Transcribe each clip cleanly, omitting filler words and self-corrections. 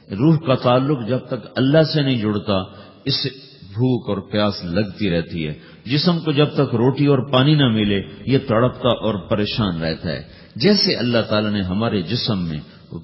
روح کا تعلق جب تک اللہ سے نہیں جڑتا اس سے بھوک اور پیاس لگتی رہتی ہے. جسم کو جب تک روٹی اور پانی نہ ملے یہ تڑپتا اور پریشان رہتا ہے. جیسے اللہ تعالیٰ نے ہمارے جسم میں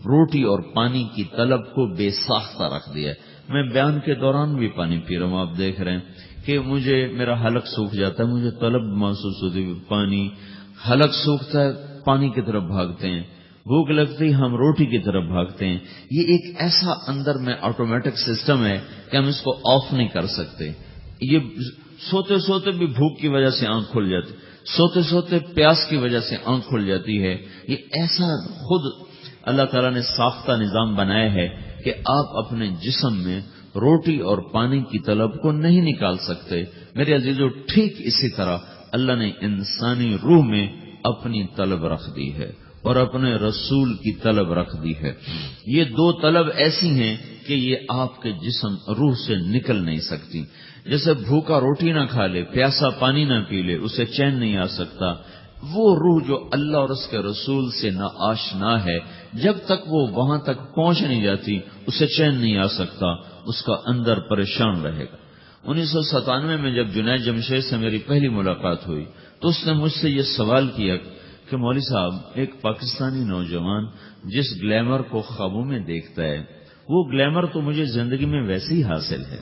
روٹی اور پانی کی طلب کو بے ساختہ رکھ دیا ہے. میں بیان کے دوران بھی پانی پی رہا ہوں، آپ دیکھ رہے ہیں کہ میرا حلق سوکھ جاتا ہے، مجھے طلب محسوس ہوتی ہے پانی. حلق سوکھتا ہے پانی کی طرف بھاگتے ہیں، بھوک لگتی ہم روٹی کی طرف بھاگتے ہیں. یہ ایک ایسا اندر میں آٹومیٹک سسٹم ہے کہ ہم اس کو آف نہیں کر سکتے. یہ سوتے سوتے بھی بھوک کی وجہ سے آنکھ کھل جاتی، سوتے سوتے پیاس کی وجہ سے آنکھ کھل جاتی ہے. یہ ایسا خود اللہ تعالیٰ نے ساختہ نظام بنایا ہے کہ آپ اپنے جسم میں روٹی اور پانی کی طلب کو نہیں نکال سکتے. میرے عزیزو، ٹھیک اسی طرح اللہ نے انسانی روح میں اپنی طلب رکھ دی ہے اور اپنے رسول کی طلب رکھ دی ہے. یہ دو طلب ایسی ہیں کہ یہ آپ کے جسم روح سے نکل نہیں سکتی. جیسے بھوکا روٹی نہ کھا لے، پیاسا پانی نہ پی لے، اسے چین نہیں آ سکتا. وہ روح جو اللہ اور اس کے رسول سے نہ آشنا ہے، جب تک وہ وہاں تک پہنچ نہیں جاتی اسے چین نہیں آ سکتا، اس کا اندر پریشان رہے گا. 1997 میں جب جنید جمشید سے میری پہلی ملاقات ہوئی تو اس نے مجھ سے یہ سوال کیا کہ مولوی صاحب، ایک پاکستانی نوجوان جس گلیمر کو خوابوں میں دیکھتا ہے، وہ گلیمر تو مجھے زندگی میں ویسے ہی حاصل ہے.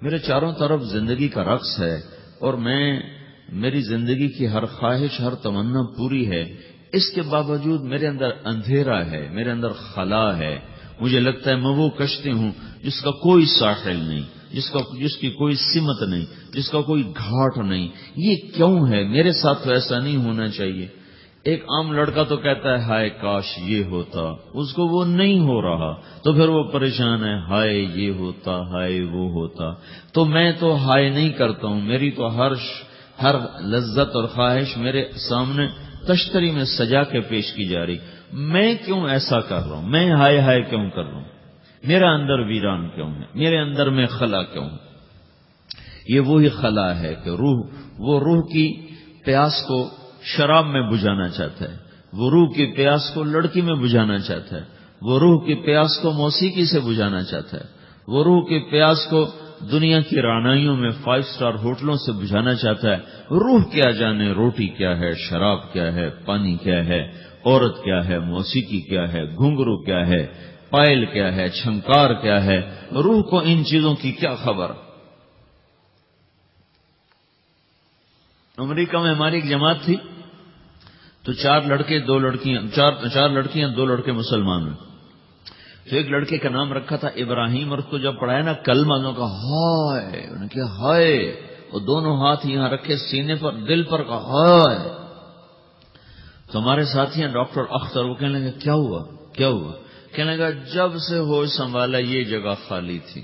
میرے چاروں طرف زندگی کا رقص ہے اور میری زندگی کی ہر خواہش، ہر تمنا پوری ہے. اس کے باوجود میرے اندر اندھیرا ہے، میرے اندر خلا ہے. مجھے لگتا ہے میں وہ کشتی ہوں جس کا کوئی ساحل نہیں، جس کی کوئی سمت نہیں، جس کا کوئی گھاٹ نہیں. یہ کیوں ہے؟ میرے ساتھ تو ایسا نہیں ہونا چاہیے. ایک عام لڑکا تو کہتا ہے ہائے کاش یہ ہوتا، اس کو وہ نہیں ہو رہا تو پھر وہ پریشان ہے، ہائے یہ ہوتا، ہائے وہ ہوتا. تو میں تو ہائے نہیں کرتا ہوں، میری تو ہر لذت اور خواہش میرے سامنے تشتری میں سجا کے پیش کی جا رہی. میں کیوں ایسا کر رہا ہوں؟ میں ہائے ہائے کیوں کر رہا ہوں؟ میرا اندر ویران کیوں ہے؟ میرے اندر میں خلا کیوں ہے؟ یہ وہی خلا ہے کہ وہ روح کی پیاس کو شراب میں بجھانا چاہتا ہے، وہ روح کی پیاس کو لڑکی میں بجھانا چاہتا ہے، وہ روح کی پیاس کو موسیقی سے بجھانا چاہتا ہے، وہ روح کی پیاس کو دنیا کی رعنائیوں میں 5 اسٹار ہوٹلوں سے بجھانا چاہتا ہے. روح کیا جانے روٹی کیا ہے، شراب کیا ہے، پانی کیا ہے، عورت کیا ہے، موسیقی کیا ہے، گھنگرو کیا ہے، پائل کیا ہے، چھنکار کیا ہے. روح کو ان چیزوں کی کیا خبر؟ امریکہ میں ہماری ایک جماعت تھی تو 4 لڑکیاں 2 لڑکے مسلمان ہیں. تو ایک لڑکے کا نام رکھا تھا ابراہیم، اور اس کو جب پڑھایا نا کلمہ، انہوں نے کہا ہائے، انہوں نے کہا ہائے، وہ دونوں ہاتھ یہاں رکھے سینے پر، دل پر، کہا ہائے. تو ہمارے ساتھی ہیں ڈاکٹر اختر، وہ کہنے لگے کیا ہوا کیا ہوا؟ کہنے لگا جب سے ہوش سنبھالا یہ جگہ خالی تھی،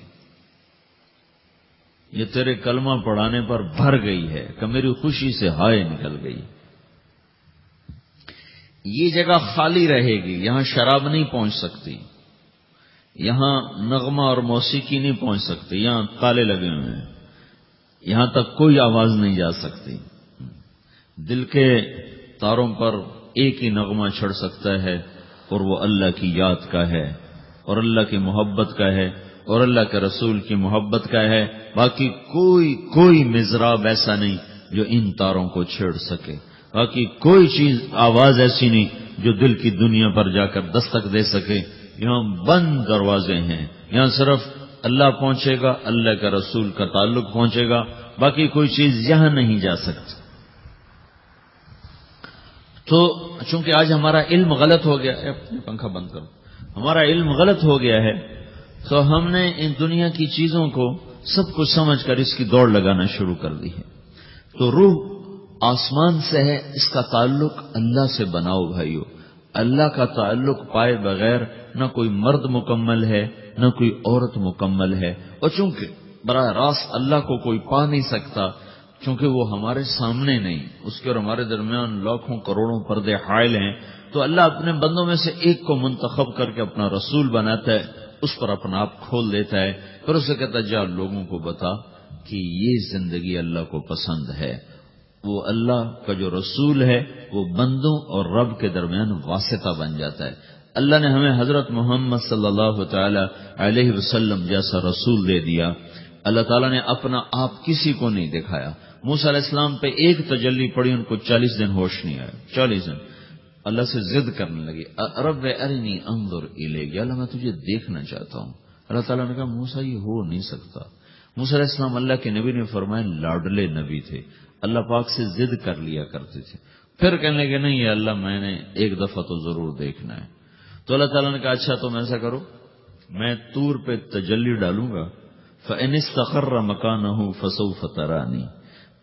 یہ تیرے کلمہ پڑھانے پر بھر گئی ہے کہ میری خوشی سے ہائے نکل گئی. یہ جگہ خالی رہے گی، یہاں شراب نہیں پہنچ سکتی، یہاں نغمہ اور موسیقی نہیں پہنچ سکتی، یہاں تالے لگے ہوئے ہیں، یہاں تک کوئی آواز نہیں جا سکتی. دل کے تاروں پر ایک ہی نغمہ چڑھ سکتا ہے اور وہ اللہ کی یاد کا ہے اور اللہ کی محبت کا ہے اور اللہ کے رسول کی محبت کا ہے. باقی کوئی مضراب ایسا نہیں جو ان تاروں کو چھیڑ سکے. باقی کوئی چیز، آواز ایسی نہیں جو دل کی دنیا پر جا کر دستک دے سکے. یہاں بند دروازے ہیں، یہاں صرف اللہ پہنچے گا، اللہ کا رسول کا تعلق پہنچے گا، باقی کوئی چیز یہاں نہیں جا سکتی. تو چونکہ آج ہمارا علم غلط ہو گیا ہے، اپنے پنکھا بند کرو، ہمارا علم غلط ہو گیا ہے، تو ہم نے ان دنیا کی چیزوں کو سب کچھ سمجھ کر اس کی دوڑ لگانا شروع کر دی ہے. تو روح آسمان سے ہے، اس کا تعلق اللہ سے بناؤ بھائیو. اللہ کا تعلق پائے بغیر نہ کوئی مرد مکمل ہے نہ کوئی عورت مکمل ہے. اور چونکہ براہ راست اللہ کو کوئی پا نہیں سکتا، چونکہ وہ ہمارے سامنے نہیں، اس کے اور ہمارے درمیان لاکھوں کروڑوں پردے حائل ہیں، تو اللہ اپنے بندوں میں سے ایک کو منتخب کر کے اپنا رسول بناتا ہے، اس پر اپنا آپ کھول دیتا ہے، پھر اسے کہتا ہے جا لوگوں کو بتا کہ یہ زندگی اللہ کو پسند ہے. وہ اللہ کا جو رسول ہے وہ بندوں اور رب کے درمیان واسطہ بن جاتا ہے. اللہ نے ہمیں حضرت محمد صلی اللہ تعالی علیہ وسلم جیسا رسول دے دیا. اللہ تعالیٰ نے اپنا آپ کسی کو نہیں دکھایا. موسیٰ علیہ السلام پہ ایک تجلی پڑی، ان کو 40 دن ہوش نہیں آیا. 40 دن اللہ سے ضد کرنے لگی، رب ارنی انظر الیک، یا اللہ میں تجھے دیکھنا چاہتا ہوں. اللہ تعالیٰ نے کہا موسیٰ یہ ہو نہیں سکتا. موسیٰ علیہ السلام اللہ کے نبی نے فرمایا لاڈلے نبی تھے، اللہ پاک سے ضد کر لیا کرتے تھے. پھر کہنے لگے نہیں یا اللہ میں نے ایک دفعہ تو ضرور دیکھنا ہے. تو اللہ تعالیٰ نے کہا اچھا تم ایسا کرو، میں طور پہ تجلی ڈالوں گا، فَإِنِ اسْتَقَرَّ مَكَانَهُ فَسَوْفَ تَرَانِي،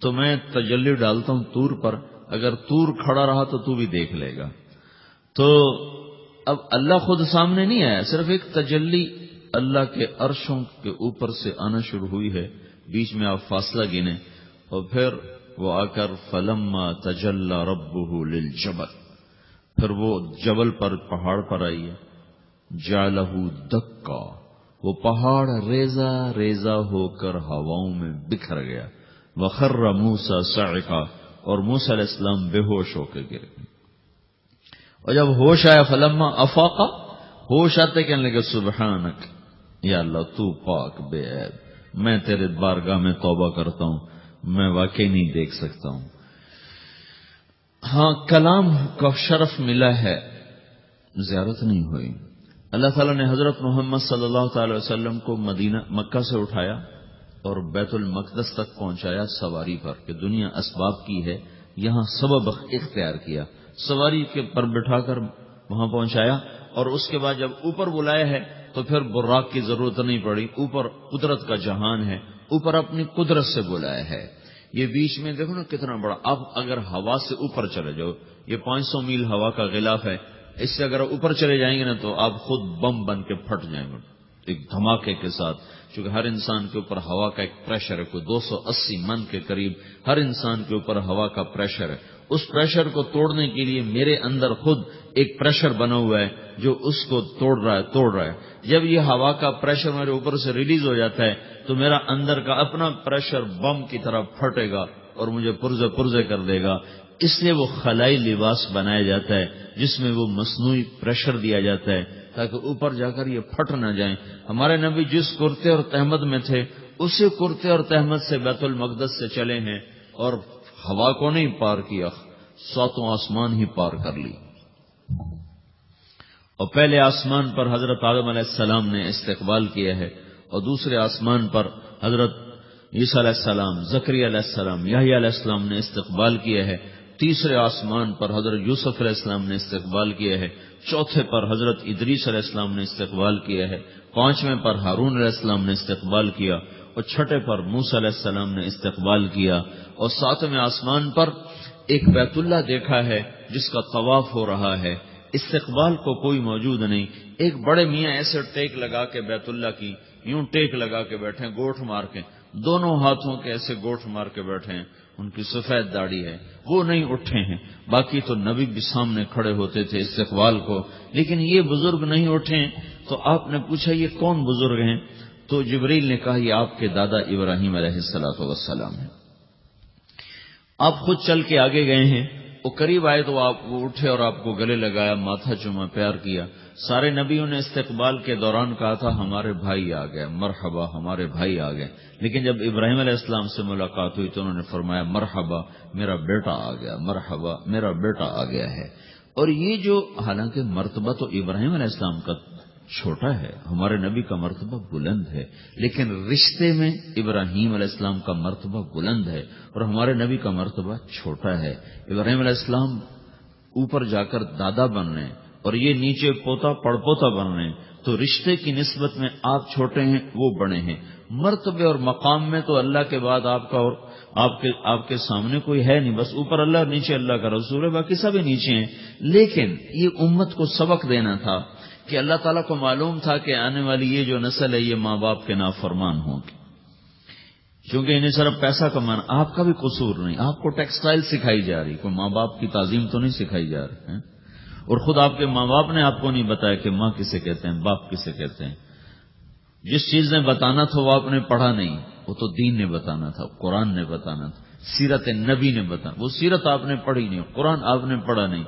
تو میں تجلی ڈالتا ہوں طور پر، اگر طور کھڑا رہا تو تو بھی دیکھ لے گا. تو اب اللہ خود سامنے نہیں آیا، صرف ایک تجلی اللہ کے عرشوں کے اوپر سے آنا شروع ہوئی ہے، بیچ میں آپ فاصلہ گنے، اور پھر وہ آ کر فلما تجلی ربہ للجبل، پھر وہ جبل پر پہاڑ پر آئی ہے، جعلہ دکا، وہ پہاڑ ریزہ ریزہ ہو کر ہواؤں میں بکھر گیا. وخر موسیٰ صعقا، اور موسیٰ علیہ السلام بے ہوش ہو کے گر گئے. اور جب ہوش آیا فلما افاقا، ہوش آتے کہنے لگے سبحانک یا اللہ تو پاک بے عیب، میں تیرے بارگاہ میں توبہ کرتا ہوں، میں واقعی نہیں دیکھ سکتا ہوں. ہاں کلام کا شرف ملا ہے، زیارت نہیں ہوئی. اللہ تعالیٰ نے حضرت محمد صلی اللہ تعالی وسلم کو مکہ سے اٹھایا اور بیت المقدس تک پہنچایا سواری پر، کہ دنیا اسباب کی ہے، یہاں سبب اختیار کیا، سواری کے پر بٹھا کر وہاں پہنچایا. اور اس کے بعد جب اوپر بلایا ہے تو پھر براق کی ضرورت نہیں پڑی، اوپر قدرت کا جہان ہے، اوپر اپنی قدرت سے بلایا ہے. یہ بیچ میں دیکھو نا کتنا بڑا، اب اگر ہوا سے اوپر چلے جاؤ، یہ 500 میل ہوا کا غلاف ہے، اس سے اگر اوپر چلے جائیں گے نا تو آپ خود بم بن کے پھٹ جائیں گے ایک دھماکے کے ساتھ. چونکہ ہر انسان کے اوپر ہوا کا ایک پریشر ہے، کوئی 280 من کے قریب ہر انسان کے اوپر ہوا کا پریشر ہے. اس پریشر کو توڑنے کے لیے میرے اندر خود ایک پریشر بنا ہوا ہے جو اس کو توڑ رہا ہے. جب یہ ہوا کا پریشر میرے اوپر سے ریلیز ہو جاتا ہے تو میرا اندر کا اپنا پریشر بم کی طرح پھٹے گا اور مجھے پرزے کر دے گا. اس لیے وہ خلائی لباس بنایا جاتا ہے جس میں وہ مصنوعی پریشر دیا جاتا ہے تاکہ اوپر جا کر یہ پھٹ نہ جائیں. ہمارے نبی جس کرتے اور تہمت میں تھے اسی کرتے اور تہمت سے بیت المقدس سے چلے ہیں اور ہوا کو نہیں پار کیا، 7 آسمان ہی پار کر لی. اور پہلے آسمان پر حضرت آدم علیہ السلام نے استقبال کیا ہے، اور دوسرے آسمان پر حضرت عیسیٰ علیہ السلام، زکریا علیہ السلام، یحییٰ علیہ السلام نے استقبال کیا ہے. تیسرے آسمان پر حضرت یوسف علیہ السلام نے استقبال کیا ہے. چوتھے پر حضرت ادریس علیہ السلام نے استقبال کیا ہے. 5ویں پر ہارون علیہ السلام نے استقبال کیا، اور 6 پر موسیٰ علیہ السلام نے استقبال کیا. اور 7ویں آسمان پر ایک بیت اللہ دیکھا ہے جس کا طواف ہو رہا ہے. استقبال کو کوئی موجود نہیں. ایک بڑے میاں ایسے ٹیک لگا کے بیت اللہ کی یوں ٹیک لگا کے بیٹھے، گوٹھ مار کے، دونوں ہاتھوں کے ایسے گوٹھ مار کے بیٹھے ہیں. ان کی سفید داڑھی ہے، وہ نہیں اٹھے ہیں. باقی تو نبی بھی سامنے کھڑے ہوتے تھے استقبال کو، لیکن یہ بزرگ نہیں اٹھے ہیں. تو آپ نے پوچھا یہ کون بزرگ ہیں؟ تو جبریل نے کہا یہ آپ کے دادا ابراہیم علیہ السلام ہیں. آپ خود چل کے آگے گئے ہیں، وہ قریب آئے تو آپ وہ اٹھے اور آپ کو گلے لگایا، ماتھا چوما، پیار کیا. سارے نبیوں نے استقبال کے دوران کہا تھا ہمارے بھائی آ گئے، مرحبا ہمارے بھائی آ گئے. لیکن جب ابراہیم علیہ السلام سے ملاقات ہوئی تو انہوں نے فرمایا مرحبا میرا بیٹا آ گیا، مرحبا میرا بیٹا آ گیا ہے. اور یہ جو حالانکہ مرتبہ تو ابراہیم علیہ السلام کا چھوٹا ہے، ہمارے نبی کا مرتبہ بلند ہے، لیکن رشتے میں ابراہیم علیہ السلام کا مرتبہ بلند ہے اور ہمارے نبی کا مرتبہ چھوٹا ہے. ابراہیم علیہ السلام اوپر جا کر دادا بن رہے ہیں اور یہ نیچے پوتا پڑپوتا بن رہے ہیں، تو رشتے کی نسبت میں آپ چھوٹے ہیں وہ بڑے ہیں. مرتبے اور مقام میں تو اللہ کے بعد آپ کا اور آپ کے سامنے کوئی ہے نہیں، بس اوپر اللہ اور نیچے اللہ کا رسول ہے، باقی سبھی نیچے ہیں. لیکن یہ امت کو سبق دینا تھا کہ اللہ تعالیٰ کو معلوم تھا کہ آنے والی یہ جو نسل ہے یہ ماں باپ کے نافرمان ہوں گے، کیونکہ انہیں صرف پیسہ کمانا. آپ کا بھی قصور نہیں، آپ کو ٹیکسٹائل سکھائی جا رہی، کوئی ماں باپ کی تعظیم تو نہیں سکھائی جا رہی ہے. اور خود آپ کے ماں باپ نے آپ کو نہیں بتایا کہ ماں کسے کہتے ہیں، باپ کسے کہتے ہیں. جس چیز نے بتانا تھا وہ آپ نے پڑھا نہیں، وہ تو دین نے بتانا تھا، قرآن نے بتانا تھا، سیرت نبی نے بتانا. وہ سیرت آپ نے پڑھی نہیں، قرآن آپ نے پڑھا نہیں.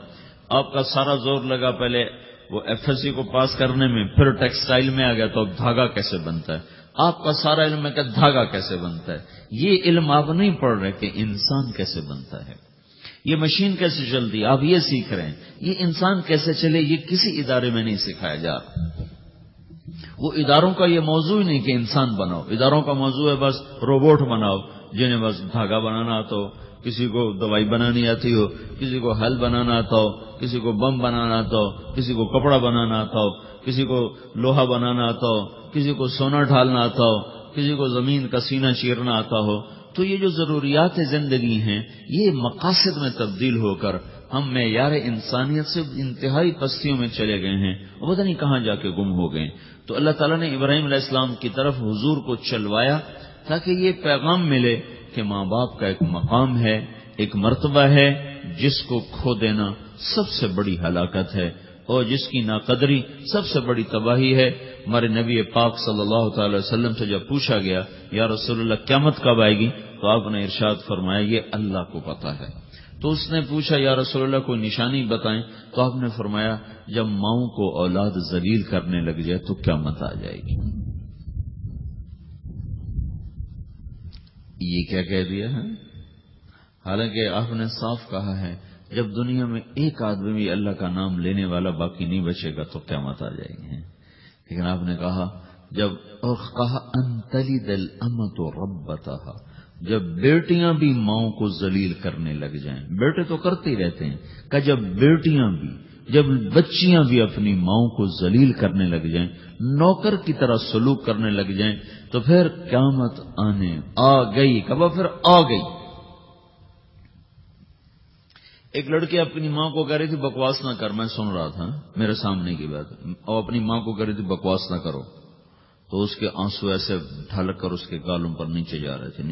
آپ کا سارا زور لگا پہلے وہ FSC کو پاس کرنے میں، پھر ٹیکسٹائل میں آ گیا تو دھاگا کیسے بنتا ہے، آپ کا سارا علم ہے کہ دھاگا کیسے بنتا ہے. یہ علم آپ نہیں پڑھ رہے کہ انسان کیسے بنتا ہے، یہ مشین کیسے چلتی ہے آپ یہ سیکھ رہے ہیں. یہ انسان کیسے چلے یہ کسی ادارے میں نہیں سکھایا جا رہا. وہ اداروں کا یہ موضوع ہی نہیں کہ انسان بناؤ، اداروں کا موضوع ہے بس روبوٹ بناؤ جنہیں بس دھاگا بنانا آتا ہو، کسی کو دوائی بنانی آتی ہو، کسی کو حل بنانا آتا ہو، کسی کو بم بنانا آتا ہو، کسی کو کپڑا بنانا آتا ہو، کسی کو لوہا بنانا آتا ہو، کسی کو سونا ڈھالنا آتا ہو، کسی کو زمین کا سینہ چیرنا آتا ہو. تو یہ جو ضروریات زندگی ہیں یہ مقاصد میں تبدیل ہو کر ہم معیار انسانیت سے انتہائی پستیوں میں چلے گئے ہیں اور پتہ نہیں کہاں جا کے گم ہو گئے. تو اللہ تعالیٰ نے ابراہیم علیہ السلام کی طرف حضور کو چلوایا تاکہ یہ پیغام ملے کہ ماں باپ کا ایک مقام ہے، ایک مرتبہ ہے جس کو کھو دینا سب سے بڑی ہلاکت ہے اور جس کی ناقدری سب سے بڑی تباہی ہے. ہمارے نبی پاک صلی اللہ تعالی وسلم سے جب پوچھا گیا یا رسول اللہ قیامت کب آئے گی تو آپ نے ارشاد فرمایا یہ اللہ کو پتہ ہے. تو اس نے پوچھا یا رسول اللہ کوئی نشانی بتائیں تو آپ نے فرمایا جب ماؤں کو اولاد ذلیل کرنے لگ جائے تو قیامت آ جائے گی. یہ کیا کہہ دیا ہے؟ حالانکہ آپ نے صاف کہا ہے جب دنیا میں ایک آدمی بھی اللہ کا نام لینے والا باقی نہیں بچے گا تو قیامت آ جائے گی. لیکن آپ نے کہا جب اور کہا انتلد الامۃ ربتہا، جب بیٹیاں بھی ماؤں کو ذلیل کرنے لگ جائیں، بیٹے تو کرتے ہی رہتے ہیں، کہ جب بیٹیاں بھی، جب بچیاں بھی اپنی ماؤں کو ذلیل کرنے لگ جائیں، نوکر کی طرح سلوک کرنے لگ جائیں تو پھر قیامت آنے آ گئی. کب پھر آ گئی. ایک لڑکی اپنی ماں کو کہہ رہی تھی بکواس نہ کر، میں سن رہا تھا میرے سامنے کی بات، اور اپنی ماں کو کہہ رہی تھی بکواس نہ کرو تو اس کے آنسو ایسے ڈھلک کر اس کے گالوں پر نیچے جا رہے تھے.